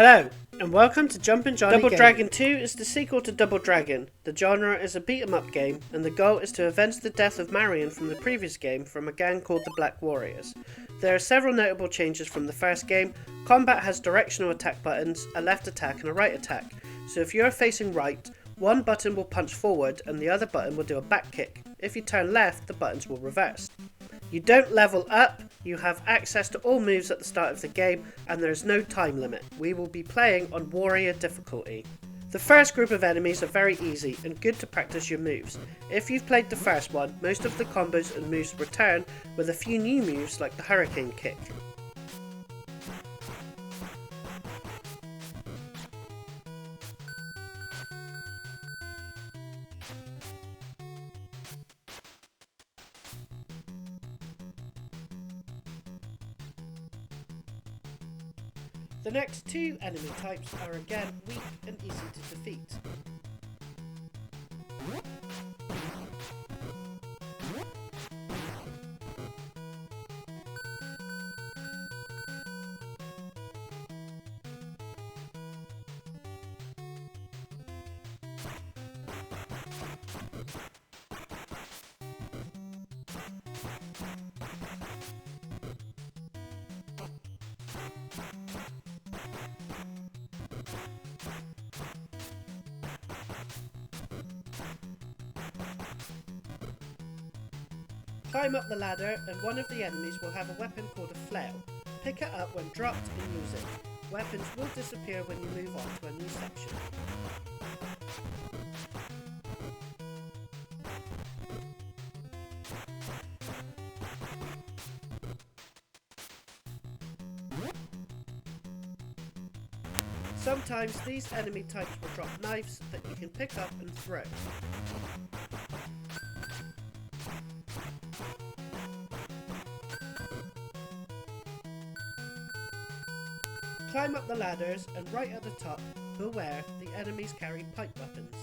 Hello, and welcome to Jumpin' Johnny Double Dragon 2 is the sequel to Double Dragon. The genre is a beat-em-up game, and the goal is to avenge the death of Marion from the previous game from a gang called the Black Warriors. There are several notable changes from the first game. Combat has directional attack buttons, a left attack and a right attack. So if you're facing right, one button will punch forward and the other button will do a back kick. If you turn left, the buttons will reverse. You don't level up, you have access to all moves at the start of the game, and there is no time limit. We will be playing on Warrior difficulty. The first group of enemies are very easy and good to practice your moves. If you've played the first one, most of the combos and moves return with a few new moves like the Hurricane Kick. The next two enemy types are again weak and easy to defeat. Climb up the ladder and one of the enemies will have a weapon called a flail. Pick it up when dropped and use it. Weapons will disappear when you move on to a new section. Sometimes these enemy types will drop knives that you can pick up and throw. Climb up the ladders and right at the top, beware, the enemies carry pipe weapons.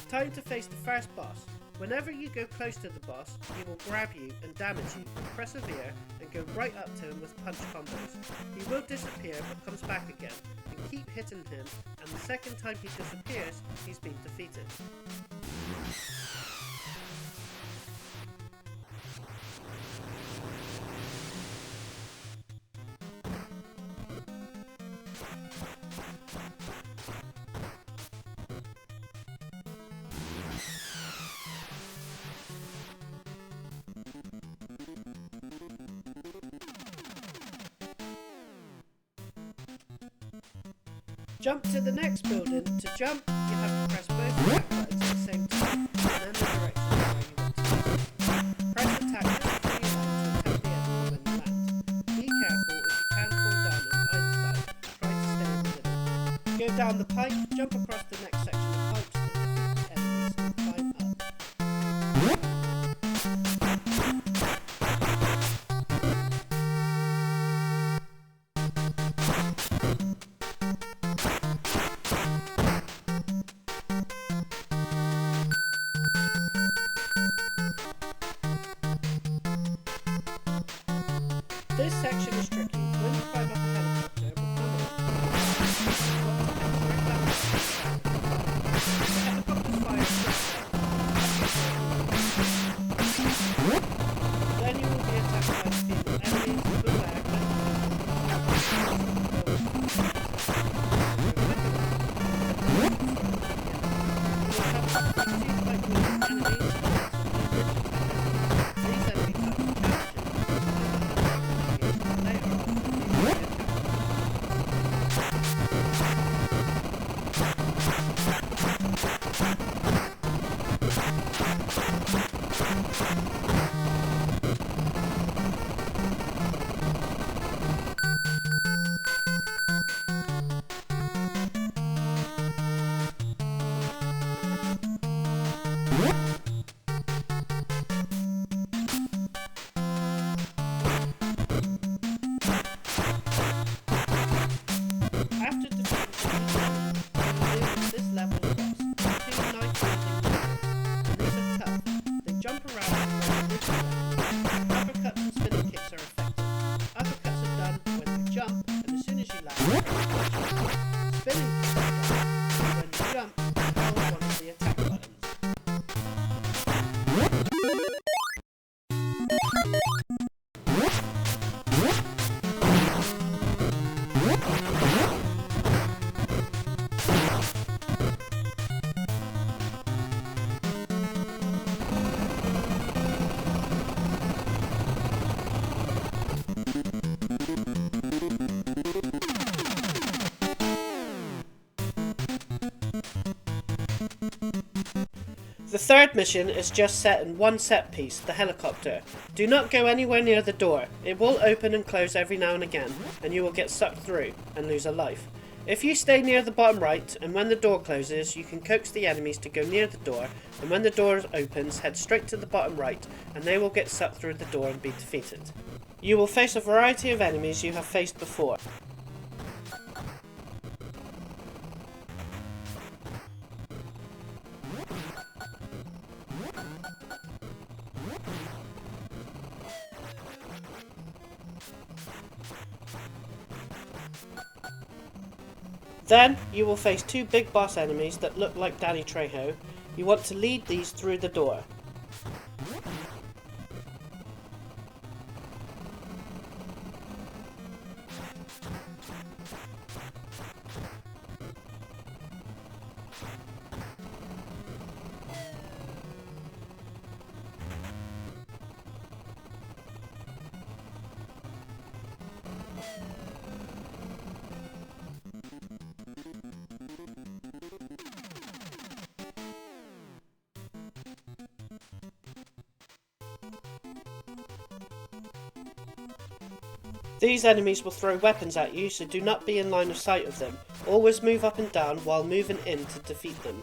Time to face the first boss. Whenever you go close to the boss, he will grab you and damage you. Persevere and go right up to him with punch combos. He will disappear but comes back again, and keep hitting him, and the second time he disappears, he's been defeated. Jump to the next building. To jump, you have to press both attack buttons at the same time, and then the direction where you want to go. Press attack before you land to attack the enemy when you land. Be careful if you can fall down on either side. Try to stay in the middle. Go down the pipe, jump across the next section of pipes and defeat the enemies and climb up. This section is tricky. When you climb up a helicopter, it will come off. The helicopter's fire then you will be attacked by speed enemies, beware, The third mission is just set in one set piece, the helicopter. Do not go anywhere near the door. It will open and close every now and again, and you will get sucked through and lose a life. If you stay near the bottom right, and when the door closes, you can coax the enemies to go near the door, and when the door opens, head straight to the bottom right, and they will get sucked through the door and be defeated. You will face a variety of enemies you have faced before. Then, you will face two big boss enemies that look like Danny Trejo. You want to lead these through the door. These enemies will throw weapons at you, so do not be in line of sight of them. Always move up and down while moving in to defeat them.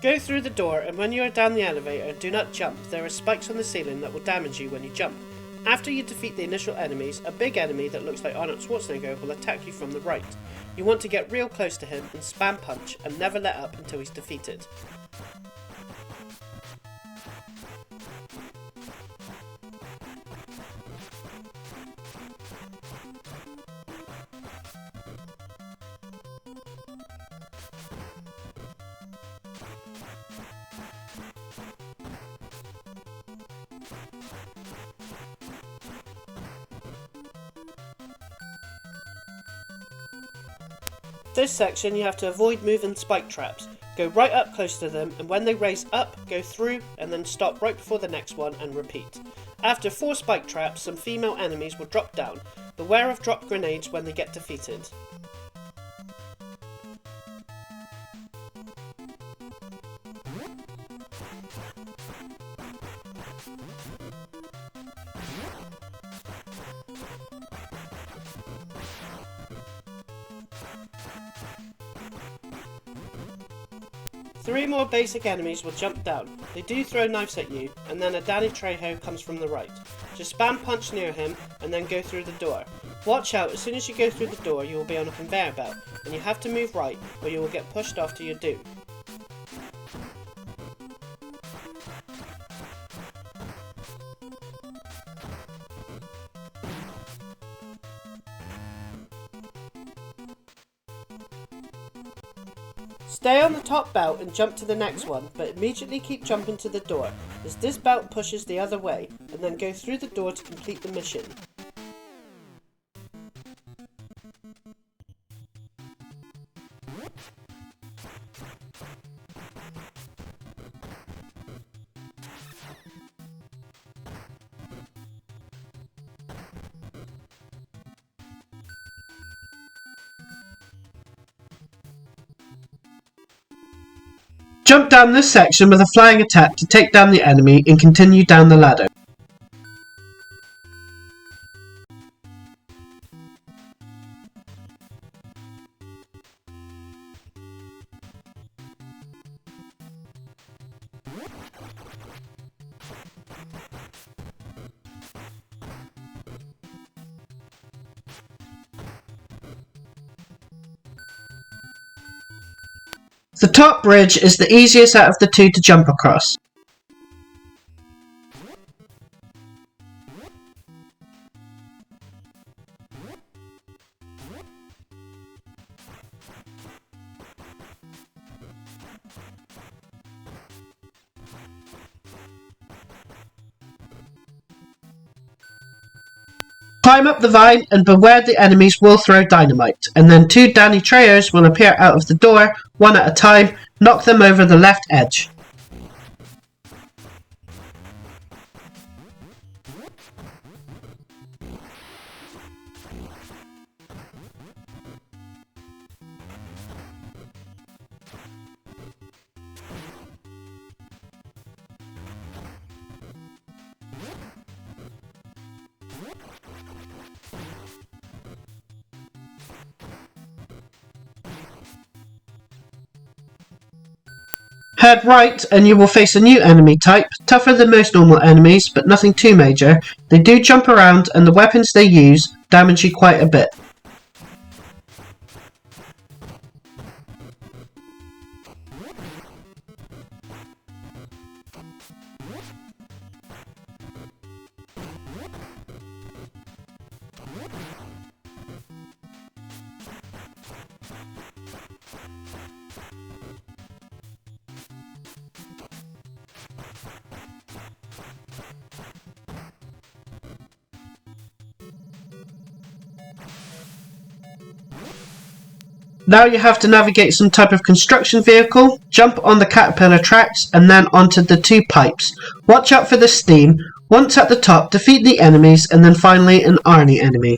Go through the door, and when you are down the elevator, do not jump. There are spikes on the ceiling that will damage you when you jump. After you defeat the initial enemies, a big enemy that looks like Arnold Schwarzenegger will attack you from the right. You want to get real close to him and spam punch and never let up until he's defeated. This section you have to avoid moving spike traps. Go right up close to them, and when they raise up, go through and then stop right before the next one and repeat. After 4 spike traps, some female enemies will drop down. Beware of drop grenades when they get defeated. Three more basic enemies will jump down. They do throw knives at you, and then a Danny Trejo comes from the right. Just spam punch near him, and then go through the door. Watch out, as soon as you go through the door you will be on a conveyor belt, and you have to move right, or you will get pushed off to your doom. Stay on the top belt and jump to the next one, but immediately keep jumping to the door, as this belt pushes the other way, and then go through the door to complete the mission. Jump down this section with a flying attack to take down the enemy and continue down the ladder. The top bridge is the easiest out of the two to jump across. Climb up the vine and beware the enemies will throw dynamite, and then 2 Danny Treyers will appear out of the door, one at a time. Knock them over the left edge. Head right and you will face a new enemy type, tougher than most normal enemies, but nothing too major. They do jump around and the weapons they use damage you quite a bit. Now you have to navigate some type of construction vehicle, jump on the caterpillar tracks and then onto the 2 pipes. Watch out for the steam. Once at the top, defeat the enemies and then finally an Arnie enemy.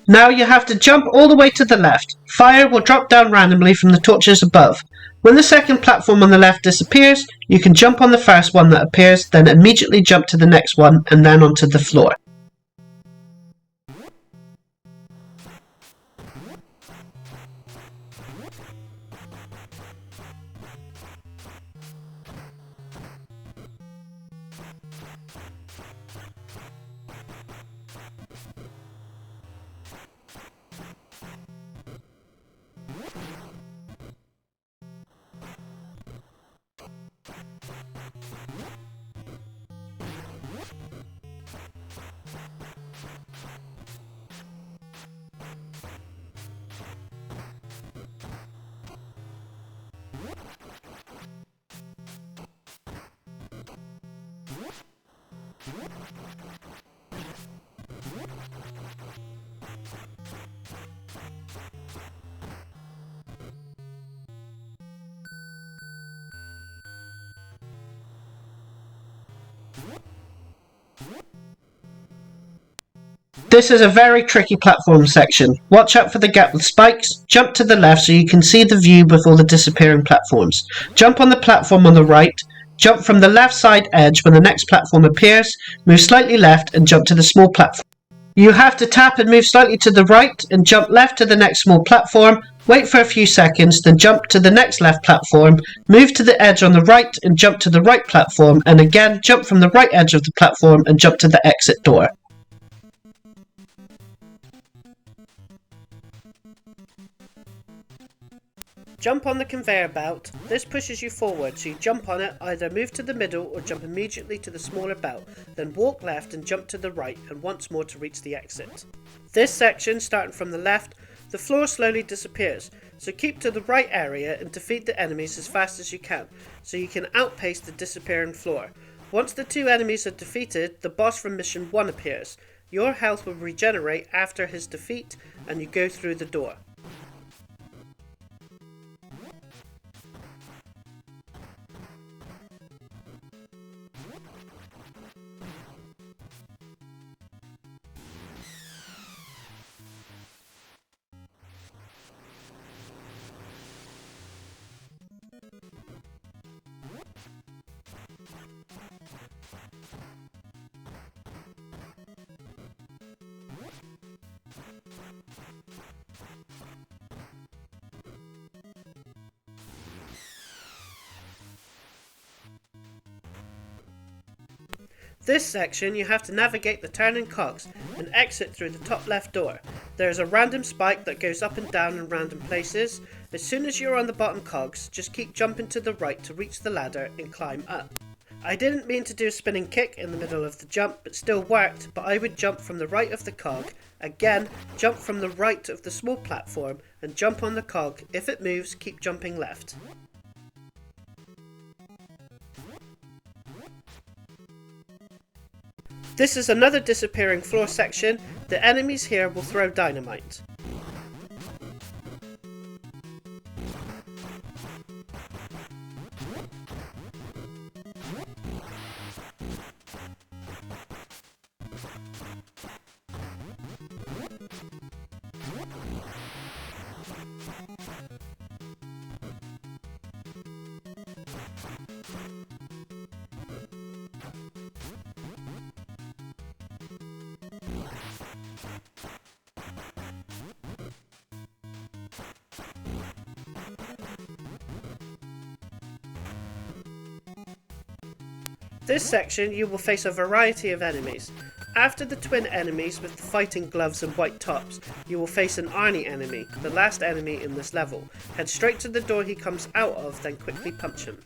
Now you have to jump all the way to the left. Fire will drop down randomly from the torches above. When the second platform on the left disappears, you can jump on the first one that appears, then immediately jump to the next one and then onto the floor. This is a very tricky platform section. Watch out for the gap with spikes. Jump to the left so you can see the view with all the disappearing platforms. Jump on the platform on the right. Jump from the left side edge when the next platform appears. Move slightly left and jump to the small platform. You have to tap and move slightly to the right and jump left to the next small platform. Wait for a few seconds, then jump to the next left platform. Move to the edge on the right and jump to the right platform. And again, jump from the right edge of the platform and jump to the exit door. Jump on the conveyor belt. This pushes you forward, so you jump on it, either move to the middle or jump immediately to the smaller belt, then walk left and jump to the right and once more to reach the exit. This section, starting from the left, the floor slowly disappears, so keep to the right area and defeat the enemies as fast as you can, so you can outpace the disappearing floor. Once the 2 enemies are defeated, the boss from mission 1 appears. Your health will regenerate after his defeat and you go through the door. This section you have to navigate the turning cogs and exit through the top left door. There is a random spike that goes up and down in random places. As soon as you're on the bottom cogs, just keep jumping to the right to reach the ladder and climb up. I didn't mean to do a spinning kick in the middle of the jump, but still worked, but I would jump from the right of the cog, again jump from the right of the small platform and jump on the cog. If it moves, keep jumping left. This is another disappearing floor section. The enemies here will throw dynamite. This section you will face a variety of enemies. After the twin enemies with the fighting gloves and white tops, you will face an Arnie enemy, the last enemy in this level. Head straight to the door he comes out of, then quickly punch him.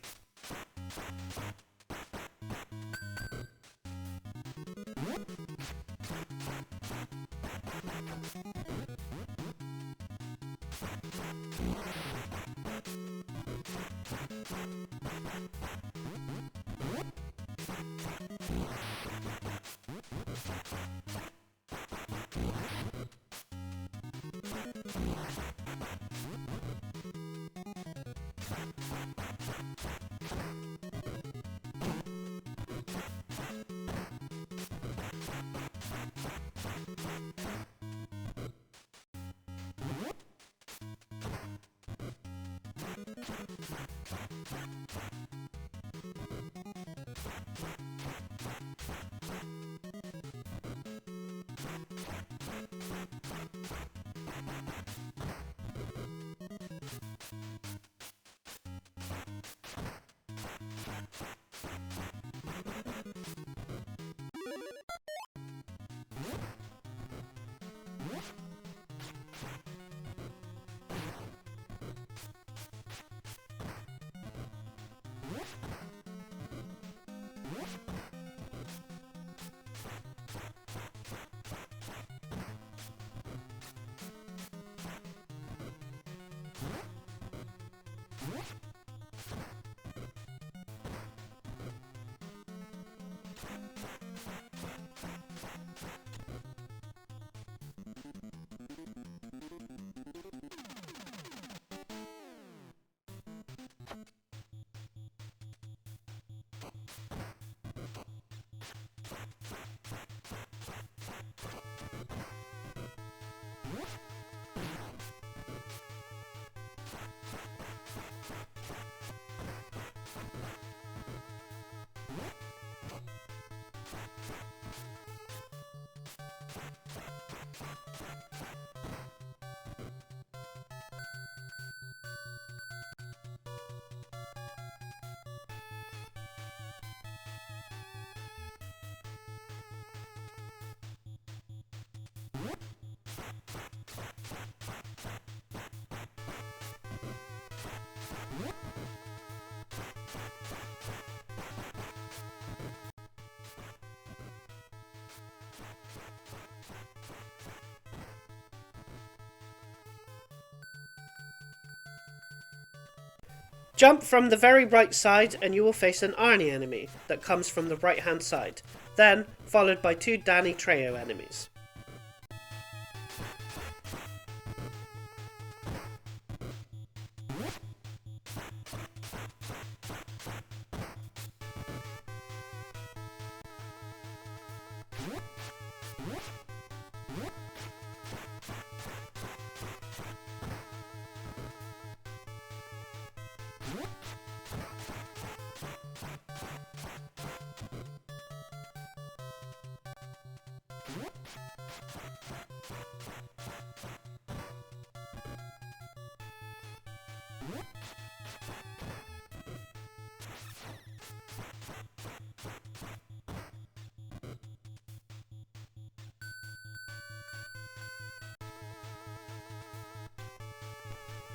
Jump from the very right side and you will face an Arnie enemy that comes from the right hand side, then followed by two Danny Trejo enemies.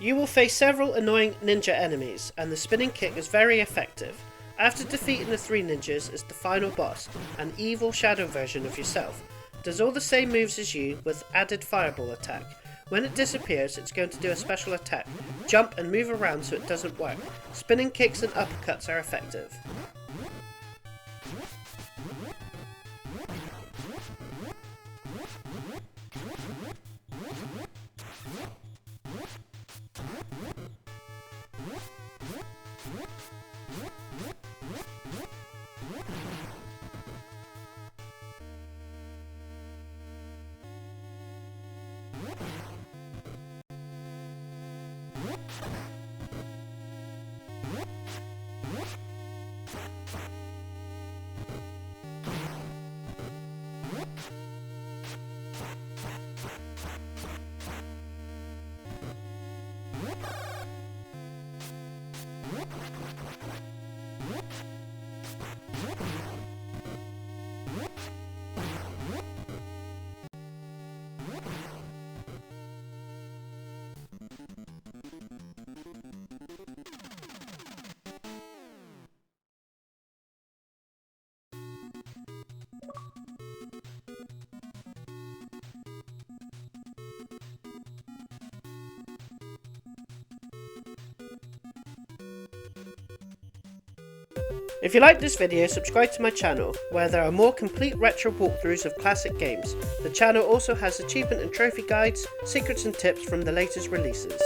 You will face several annoying ninja enemies, and the spinning kick is very effective. After defeating the 3 ninjas is the final boss, an evil shadow version of yourself. It does all the same moves as you with added fireball attack. When it disappears, it's going to do a special attack. Jump and move around so it doesn't work. Spinning kicks and uppercuts are effective. If you like this video, subscribe to my channel, where there are more complete retro walkthroughs of classic games. The channel also has achievement and trophy guides, secrets and tips from the latest releases.